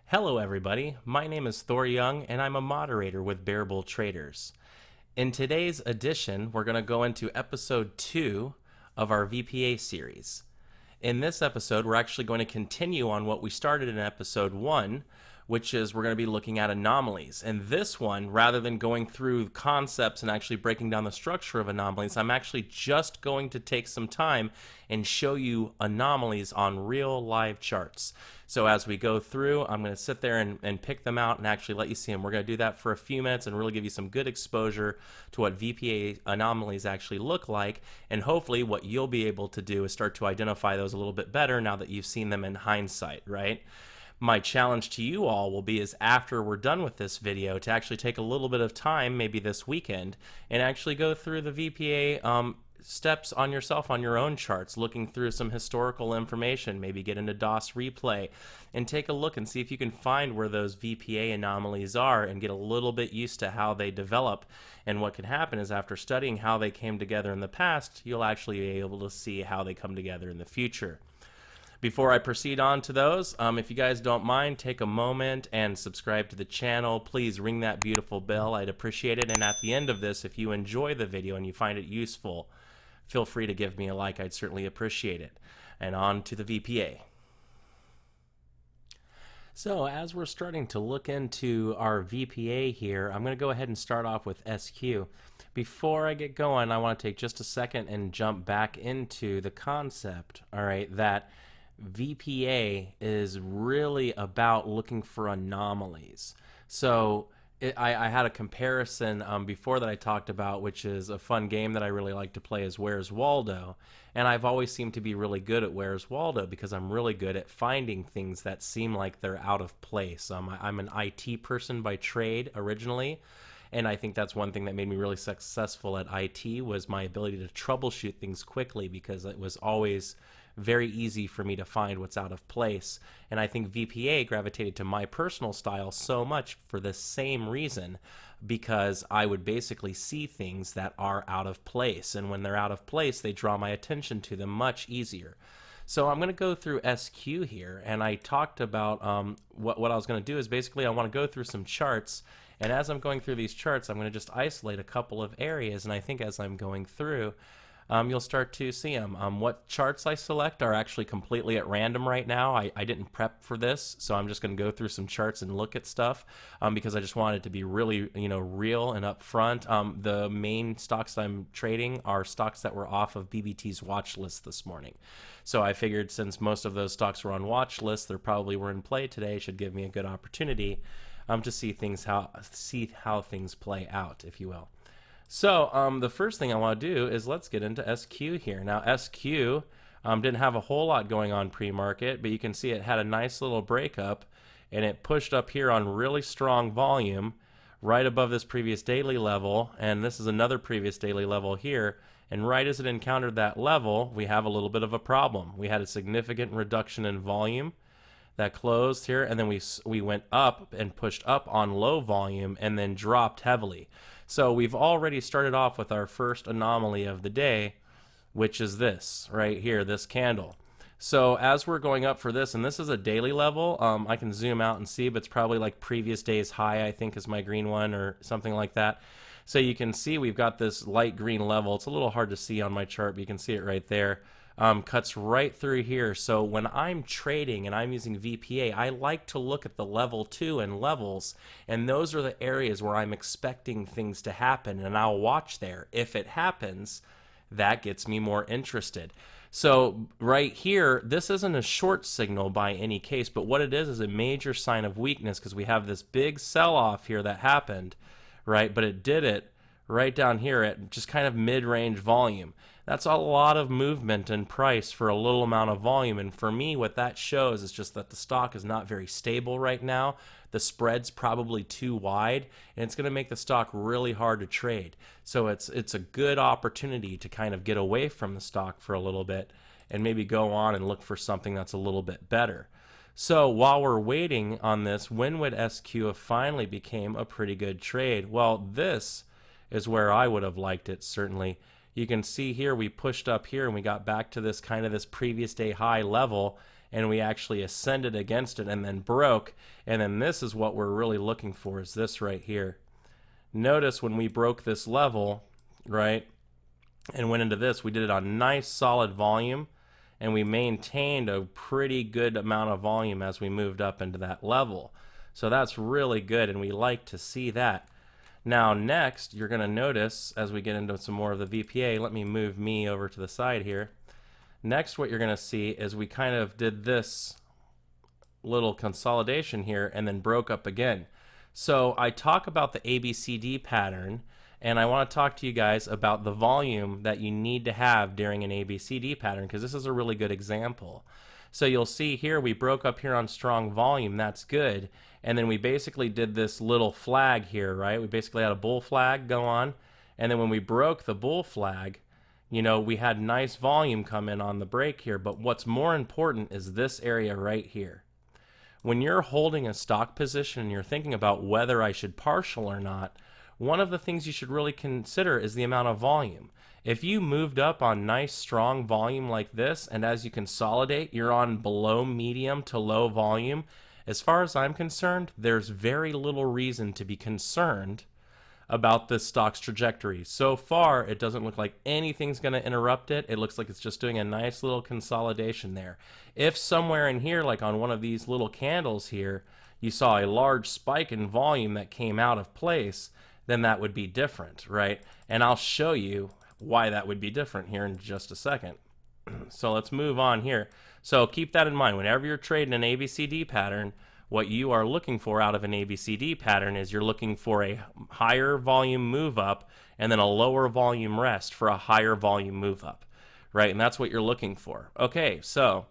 Hello everybody, my name is Thor Young and I'm a moderator with Bearable Traders. In today's edition, we're going to go into episode 2 of our VPA series. In this episode, we're actually going to continue on what we started in episode 1, which is we're going to be looking at anomalies. And this one, rather than going through concepts and actually breaking down the structure of anomalies, I'm actually just going to take some time and show you anomalies on real live charts. So as we go through, I'm going to sit there and pick them out and actually let you see them. We're going to do that for a few minutes and really give you some good exposure to what VPA anomalies actually look like. And hopefully what you'll be able to do is start to identify those a little bit better now that you've seen them in hindsight, right? My challenge to you all will be is after we're done with this video to actually take a little bit of time, maybe this weekend, and actually go through the VPA steps on yourself on your own charts, looking through some historical information, maybe get into DOS replay and take a look and see if you can find where those VPA anomalies are and get a little bit used to how they develop. And what can happen is after studying how they came together in the past, you'll actually be able to see how they come together in the future. Before I proceed on to those, if you guys don't mind, take a moment and subscribe to the channel. Please ring that beautiful bell. I'd appreciate it. And at the end of this, if you enjoy the video and you find it useful, feel free to give me a like. I'd certainly appreciate it. And on to the VPA. So as we're starting to look into our VPA here, I'm going to go ahead and start off with SQ. Before I get going, I want to take just a second and jump back into the concept, all right, that VPA is really about looking for anomalies. So I had a comparison before that I talked about, which is a fun game that I really like to play is Where's Waldo. And I've always seemed to be really good at Where's Waldo because I'm really good at finding things that seem like they're out of place. I'm an IT person by trade originally. And I think that's one thing that made me really successful at IT was my ability to troubleshoot things quickly because it was always very easy for me to find what's out of place. And I think VPA gravitated to my personal style so much for the same reason, because I would basically see things that are out of place. And when they're out of place, they draw my attention to them much easier. So I'm going to go through SQ here, and I talked about what I was going to do is basically I want to go through some charts. And as I'm going through these charts, I'm going to just isolate a couple of areas. And I think as I'm going through, you'll start to see them. What charts I select are actually completely at random right now. I didn't prep for this, so I'm just going to go through some charts and look at stuff because I just want it to be really, real and upfront. The main stocks that I'm trading are stocks that were off of BBT's watch list this morning. So I figured since most of those stocks were on watch list, they probably were in play today. Should give me a good opportunity to see how things play out, if you will. So the first thing I want to do is let's get into SQ here. Now SQ didn't have a whole lot going on pre-market, but you can see it had a nice little breakup and it pushed up here on really strong volume right above this previous daily level, and this is another previous daily level here, and right as it encountered that level, we have a little bit of a problem. We had a significant reduction in volume that closed here, and then we went up and pushed up on low volume and then dropped heavily. So we've already started off with our first anomaly of the day, which is this right here, this candle. So as we're going up for this, and this is a daily level, I can zoom out and see, but it's probably like previous day's high, I think is my green one or something like that. So you can see we've got this light green level. It's a little hard to see on my chart, but you can see it right there. Cuts right through here. So when I'm trading and I'm using VPA, I like to look at the level 2 and levels, and those are the areas where I'm expecting things to happen, and I'll watch there. If it happens, that gets me more interested. So right here, this isn't a short signal by any case, but what it is a major sign of weakness because we have this big sell-off here that happened, right? But it did it right down here at just kind of mid-range volume. That's a lot of movement and price for a little amount of volume. And for me, what that shows is just that the stock is not very stable right now. The spread's probably too wide, and it's going to make the stock really hard to trade. So it's a good opportunity to kind of get away from the stock for a little bit and maybe go on and look for something that's a little bit better. So while we're waiting on this, when would SQ have finally became a pretty good trade? Well, this is where I would have liked it, certainly. You can see here we pushed up here and we got back to this kind of this previous day high level, and we actually ascended against it and then broke. And then this is what we're really looking for, is this right here. Notice when we broke this level, right, and went into this, we did it on nice solid volume, and we maintained a pretty good amount of volume as we moved up into that level. So that's really good, and we like to see that. Now next, you're going to notice as we get into some more of the VPA, let me move me over to the side here. Next, what you're going to see is we kind of did this little consolidation here and then broke up again. So I talk about the ABCD pattern, and I want to talk to you guys about the volume that you need to have during an ABCD pattern, because this is a really good example. So you'll see here we broke up here on strong volume, that's good, and then we basically did this little flag here, right? We basically had a bull flag go on, and then when we broke the bull flag, you know, we had nice volume come in on the break here, but what's more important is this area right here. When you're holding a stock position and you're thinking about whether I should partial or not, one of the things you should really consider is the amount of volume. If you moved up on nice strong volume like this, and as you consolidate you're on below medium to low volume, as far as I'm concerned, there's very little reason to be concerned about this stock's trajectory. So far, it doesn't look like anything's going to interrupt it. It looks like it's just doing a nice little consolidation there. If somewhere in here, like on one of these little candles here, you saw a large spike in volume that came out of place, then that would be different, right? And I'll show you why that would be different here in just a second. So let's move on here. So keep that in mind. Whenever you're trading an ABCD pattern, what you are looking for out of an ABCD pattern is you're looking for a higher volume move up and then a lower volume rest for a higher volume move up, right? And that's what you're looking for. Okay, so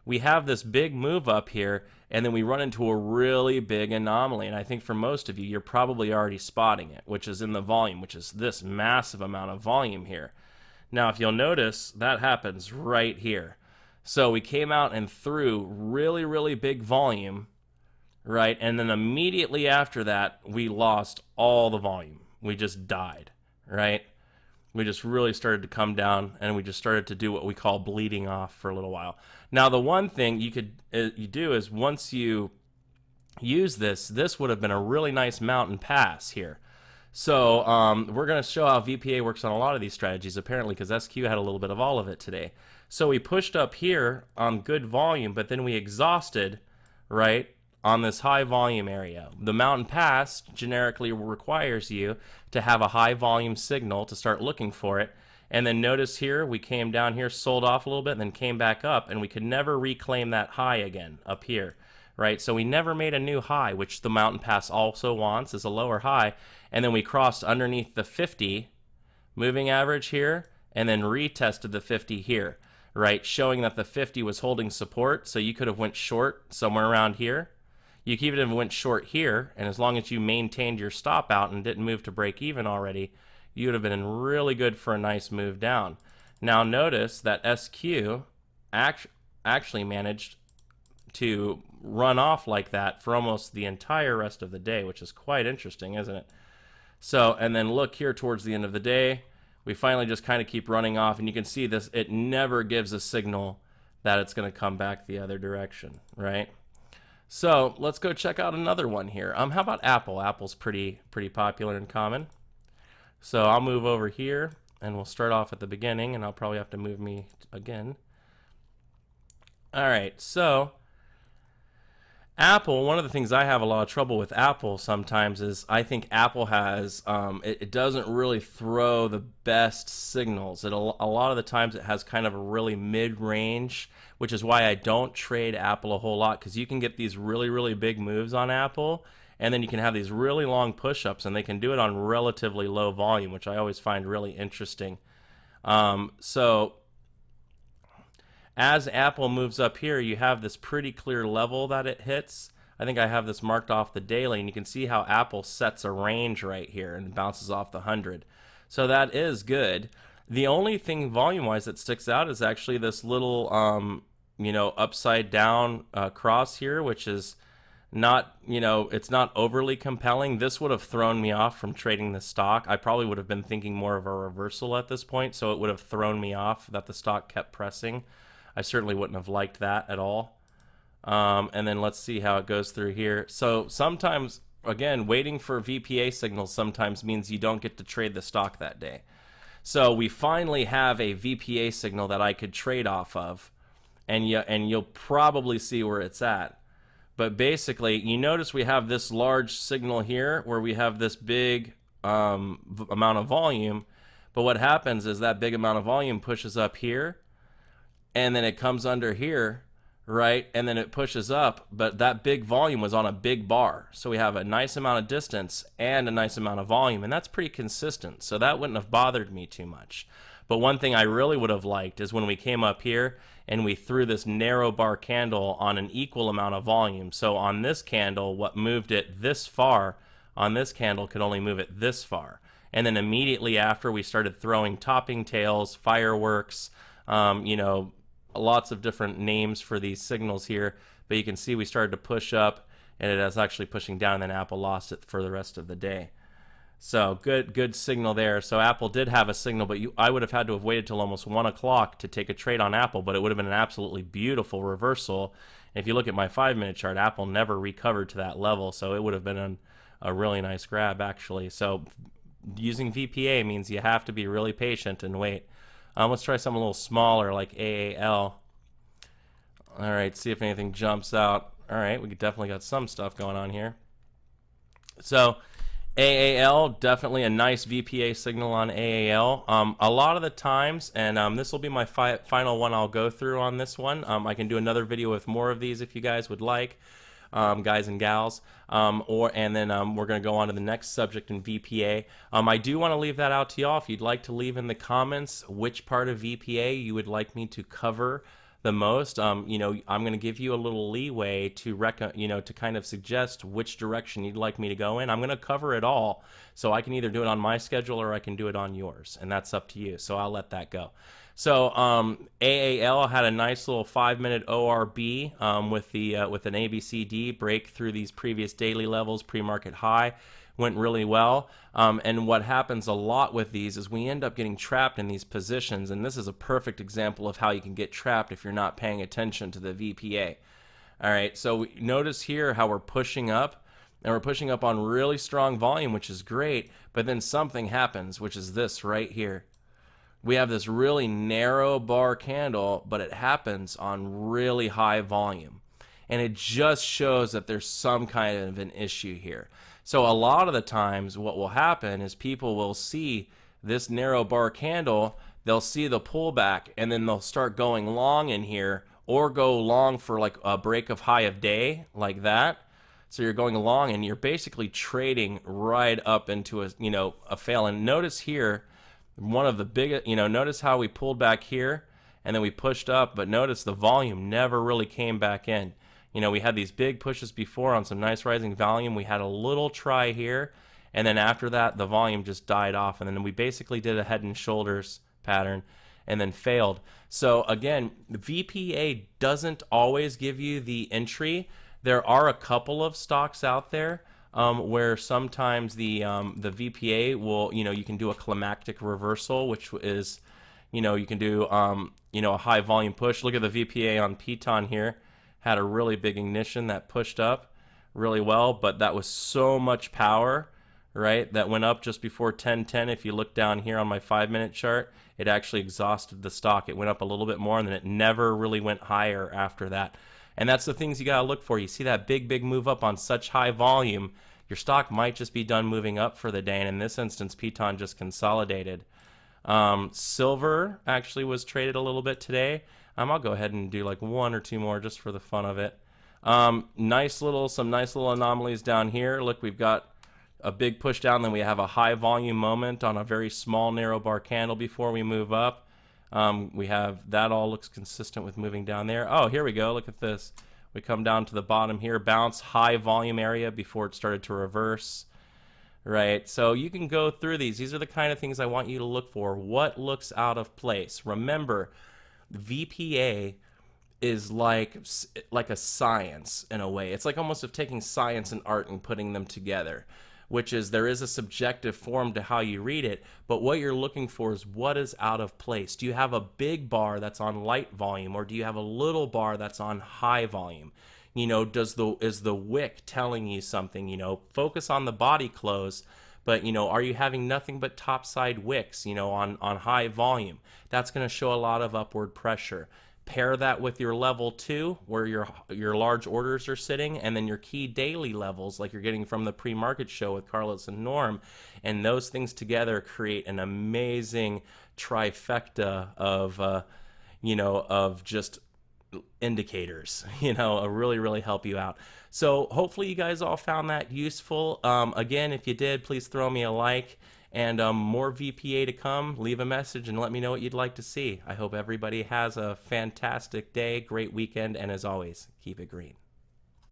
we have this big move up here, and then we run into a really big anomaly. And I think for most of you, you're probably already spotting it, which is in the volume, which is this massive amount of volume here. Now, if you'll notice, that happens right here. So we came out and threw really, really big volume, right? And then immediately after that, we lost all the volume. We just died, right? We just really started to come down, and we just started to do what we call bleeding off for a little while. Now, the one thing you do is once you use this would have been a really nice mountain pass here. So we're going to show how VPA works on a lot of these strategies, apparently, because SQ had a little bit of all of it today. So we pushed up here on good volume, but then we exhausted, right, on this high volume area. The mountain pass generically requires you to have a high volume signal to start looking for it. And then notice here, we came down here, sold off a little bit, and then came back up, and we could never reclaim that high again up here, right? So we never made a new high, which the mountain pass also wants, is a lower high. And then we crossed underneath the 50 moving average here, and then retested the 50 here, right? Showing that the 50 was holding support, so you could have went short somewhere around here. You could even have went short here, and as long as you maintained your stop out and didn't move to break even already, you would have been really good for a nice move down. Now notice that SQ actually managed to run off like that for almost the entire rest of the day, which is quite interesting, isn't it? So, and then look here towards the end of the day, we finally just kind of keep running off, and you can see this, it never gives a signal that it's going to come back the other direction, right? So let's go check out another one here. How about Apple? Apple's pretty popular and common. So I'll move over here, and we'll start off at the beginning, and I'll probably have to move me again. All right, so Apple, one of the things I have a lot of trouble with Apple sometimes is I think Apple has, it doesn't really throw the best signals. A lot of the times it has kind of a really mid-range, which is why I don't trade Apple a whole lot, because you can get these really, really big moves on Apple, and then you can have these really long push-ups, and they can do it on relatively low volume, which I always find really interesting. So as Apple moves up here, you have this pretty clear level that it hits. I think I have this marked off the daily, and you can see how Apple sets a range right here and bounces off the 100. So that is good. The only thing volume-wise that sticks out is actually this little, upside down cross here, which is not, it's not overly compelling. This would have thrown me off from trading the stock. I probably would have been thinking more of a reversal at this point, so it would have thrown me off that the stock kept pressing. I certainly wouldn't have liked that at all. And then let's see how it goes through here. So sometimes, again, waiting for VPA signals sometimes means you don't get to trade the stock that day. So we finally have a VPA signal that I could trade off of, and you'll probably see where it's at. But basically, you notice we have this large signal here where we have this big amount of volume. But what happens is that big amount of volume pushes up here, and then it comes under here, right? And then it pushes up, but that big volume was on a big bar. So we have a nice amount of distance and a nice amount of volume, and that's pretty consistent. So that wouldn't have bothered me too much. But one thing I really would have liked is when we came up here and we threw this narrow bar candle on an equal amount of volume. So on this candle, what moved it this far, on this candle could only move it this far. And then immediately after, we started throwing topping tails, fireworks, lots of different names for these signals here, but you can see we started to push up, and it is actually pushing down, and then Apple lost it for the rest of the day. So good signal there. So Apple did have a signal, but I would have had to have waited till almost 1 o'clock to take a trade on Apple, but it would have been an absolutely beautiful reversal. And if you look at my 5-minute chart, Apple never recovered to that level, so it would have been a really nice grab, actually. So using VPA means you have to be really patient and wait. Let's try something a little smaller like AAL. All right, see if anything jumps out. All right, we definitely got some stuff going on here. So AAL, definitely a nice VPA signal on AAL. A lot of the times, and this will be my final one I'll go through on this one. I can do another video with more of these if you guys would like. Guys and gals, and then we're going to go on to the next subject in VPA. I do want to leave that out to y'all. If you'd like to leave in the comments which part of VPA you would like me to cover the most, I'm going to give you a little leeway to to kind of suggest which direction you'd like me to go in. I'm going to cover it all, so I can either do it on my schedule or I can do it on yours, and that's up to you. So I'll let that go. So AAL had a nice little 5-minute ORB with an ABCD break through these previous daily levels, pre-market high. Went really well. And what happens a lot with these is we end up getting trapped in these positions, and this is a perfect example of how you can get trapped if you're not paying attention to the VPA. All right, so notice here how we're pushing up, and we're pushing up on really strong volume, which is great, but then something happens, which is this right here. We have this really narrow bar candle, but it happens on really high volume. And it just shows that there's some kind of an issue here. So a lot of the times what will happen is people will see this narrow bar candle, they'll see the pullback, and then they'll start going long in here, or go long for like a break of high of day, like that. So you're going long and you're basically trading right up into a fail. And notice here, one of the biggest, notice how we pulled back here and then we pushed up, but notice the volume never really came back in. We had these big pushes before on some nice rising volume. We had a little try here, and then after that, the volume just died off, and then we basically did a head and shoulders pattern and then failed. So again, VPA doesn't always give you the entry. There are a couple of stocks out there where sometimes the VPA will, you can do a climactic reversal, which is, you can do, a high volume push. Look at the VPA on Piton here. Had a really big ignition that pushed up really well, but that was so much power, right? That went up just before 10:10. If you look down here on my 5-minute chart, it actually exhausted the stock. It went up a little bit more, and then it never really went higher after that. And that's the things you got to look for. You see that big move up on such high volume, your stock might just be done moving up for the day. And in this instance, Piton just consolidated. Silver actually was traded a little bit today. I'll go ahead and do like 1 or 2 more just for the fun of it. Some nice little anomalies down here. Look, we've got a big push down, then we have a high volume moment on a very small narrow bar candle before we move up. We have that all looks consistent with moving down there. Oh, here we go. Look at this. We come down to the bottom here, bounce high volume area before it started to reverse. Right, so you can go through these. These are the kind of things I want you to look for. What looks out of place? Remember, VPA is like a science in a way. It's like almost of taking science and art and putting them together. which is there is a subjective form to how you read it, but what you're looking for is what is out of place. Do you have a big bar that's on light volume, or do you have a little bar that's on high volume? You know, is the wick telling you something? You know, focus on the body close, but you know, are you having nothing but topside wicks, you know, on high volume? That's going to show a lot of upward pressure. Pair that with your level 2, where your large orders are sitting, and then your key daily levels, like you're getting from the pre-market show with Carlos and Norm, and those things together create an amazing trifecta of, you know, of just indicators, you know, really help you out. So hopefully you guys all found that useful. Again, if you did, please throw me a like, and more VPA to come. Leave a message and let me know what you'd like to see. I hope everybody has a fantastic day, great weekend, and as always, keep it green.